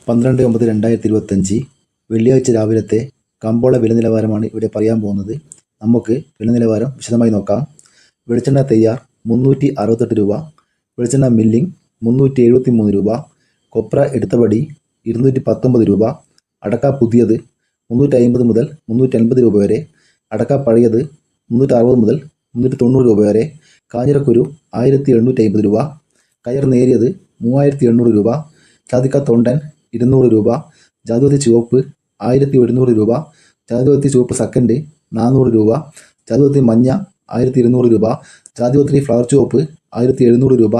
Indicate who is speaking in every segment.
Speaker 1: 12/9/2025 വെള്ളിയാഴ്ച രാവിലത്തെ കമ്പോള വില നിലവാരമാണ് ഇവിടെ പറയാൻ പോകുന്നത്. നമുക്ക് വില നിലവാരം വിശദമായി നോക്കാം. വെളിച്ചെണ്ണ തയ്യാർ 368 രൂപ, വെളിച്ചെണ്ണ മില്ലിംഗ് 373 രൂപ, കൊപ്ര എടുത്തപടി 219 രൂപ, അടക്ക പുതിയത് 350 മുതൽ 350 രൂപ വരെ, അടക്ക പഴയത് 360 മുതൽ 390 രൂപ വരെ, കാഞ്ഞിരക്കുരു 1850 രൂപ, കയർ നേരിയത് 3800 രൂപ, ജാതിക്ക തൊണ്ടൻ 200 രൂപ, ജാതിപത്രി ചുവപ്പ് 1100 രൂപ, ജാതിപത്രി ചുവപ്പ് സെക്കൻഡ് 400 രൂപ, ജാതിപത്രി മഞ്ഞ 1200 രൂപ, ജാതിപത്രി ഫ്ലവർ ചുവപ്പ് 1700 രൂപ,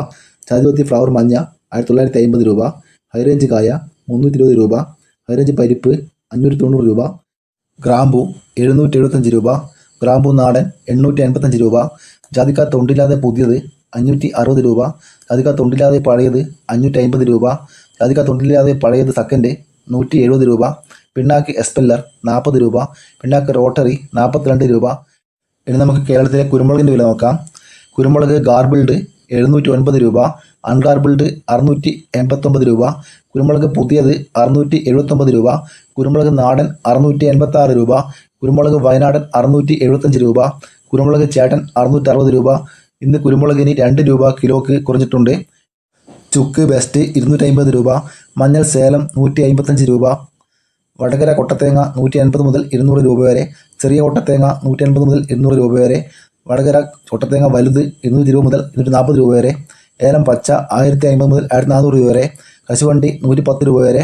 Speaker 1: ജാതിപത്രി ഫ്ലവർ മഞ്ഞ 1950 രൂപ, ഹൈറേഞ്ച് കായ 320 രൂപ, ഹൈറേഞ്ച് പരിപ്പ് 590 രൂപ, ഗ്രാമ്പു 775 രൂപ, ഗ്രാമ്പു നാടൻ 885 രൂപ, ജാതിക്ക തൊണ്ടില്ലാതെ പുതിയത് 560 രൂപ, ജാതിക്ക തൊണ്ടില്ലാതെ പഴയത് 550 രൂപ, ജാതിക്ക തൊണ്ടില്ലാതെ പഴയത് സെക്കൻഡ് 170 രൂപ, പിണ്ണാക്ക് എസ്പെല്ലർ 40 രൂപ, പിണ്ണാക്ക് റോട്ടറി 42 രൂപ. ഇനി നമുക്ക് കേരളത്തിലെ കുരുമുളകിൻ്റെ വില നോക്കാം. കുരുമുളക് ഗാർബിൾഡ് 709 രൂപ, അൺഗാർബിൾഡ് 689 രൂപ, കുരുമുളക് പുതിയത് 679 രൂപ, കുരുമുളക് നാടൻ 686 രൂപ, കുരുമുളക് വയനാടൻ 675 രൂപ, കുരുമുളക് ചേട്ടൻ 660 രൂപ. ഇന്ന് കുരുമുളകിന് 2 രൂപ കിലോക്ക് കുറഞ്ഞിട്ടുണ്ട്. ചുക്ക് ബെസ്റ്റ് 250 രൂപ, മഞ്ഞൾ സേലം 155 രൂപ, വടകര കൊട്ടത്തേങ്ങ 180 മുതൽ 200 രൂപ വരെ, ചെറിയ കൊട്ടത്തേങ്ങ 180 മുതൽ 200 രൂപ വരെ, വടകര കൊട്ടത്തേങ്ങ വലുത് 220 മുതൽ 240 രൂപ വരെ, ഏലം പച്ച 1050 മുതൽ 1400 രൂപ വരെ, കശുവണ്ടി 110 രൂപ വരെ,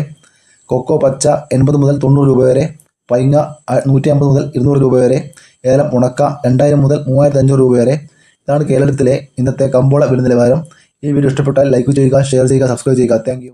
Speaker 1: കൊക്കോ പച്ച 80 മുതൽ 90 രൂപ വരെ, പൈങ്ങ 150 മുതൽ 200 രൂപ വരെ, ഏലം ഉണക്ക 2000 മുതൽ 3500 രൂപ വരെ. ഇതാണ് കേരളത്തിലെ ഇന്നത്തെ കമ്പോള വില നിലവാരം. ഈ വീഡിയോ ഇഷ്ടപ്പെട്ടാൽ ലൈക്ക് ചെയ്യുക, ഷെയർ ചെയ്യുക, സബ്സ്ക്രൈബ് ചെയ്യുക. Thank you.